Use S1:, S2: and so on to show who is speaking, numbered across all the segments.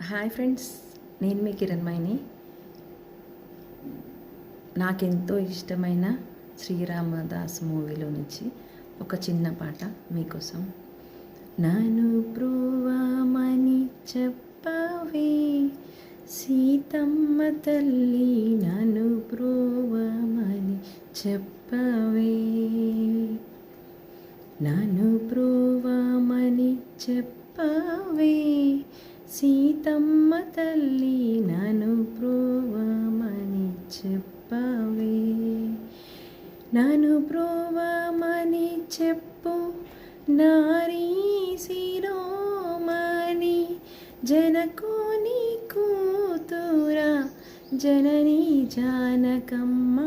S1: Hi friends, నేను మీ కిరణ్మయిని. నాకెంతో ఇష్టమైన శ్రీరామదాస్ మూవీలో నుంచి ఒక చిన్న పాట మీకోసం. నన్ను బ్రోవమని చెప్పవే సీతమ్మ తల్లి, నన్ను బ్రోవమని చెప్పవే, నన్ను బ్రోవమని చెప్పవే సీతమ్మ తల్లి, నన్ను బ్రోవమని చెప్పవే, నన్ను బ్రోవమని చెప్పు నారీ శిరోమణి, జనకుని కూతురా జనని జానకమ్మ,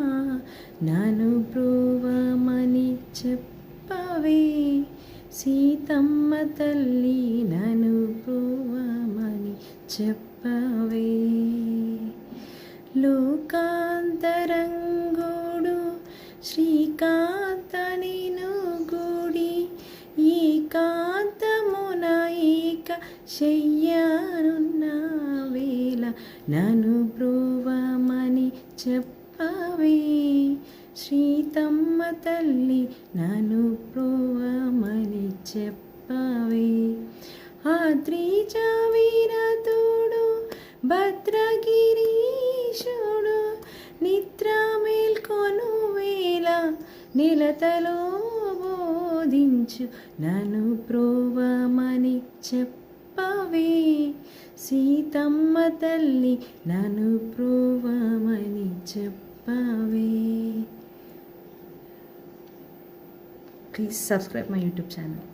S1: నన్ను బ్రోవమని చెప్పవే సీతమ్మ తల్లి, నన్ను బ్రోవమని చెప్పవే. లోకాంతరంగుడు శ్రీకాంతనిను గుడి, ఏకాంతమున ఏక శయ్యానున్న వేళ, నన్ను బ్రోవమని చెప్పవే సీతమ్మ తల్లి, నన్ను బ్రోవమని చెప్పవే. ఆద్రిజ వీరతుడు భద్రగిరీశుడు నిద్ర మేల్కొను వేళ, నిలతలో బోధించు నన్ను బ్రోవమని చెప్పవే సీతమ్మ తల్లి, నన్ను బ్రోవమని చెప్పవే. Please subscribe my YouTube channel.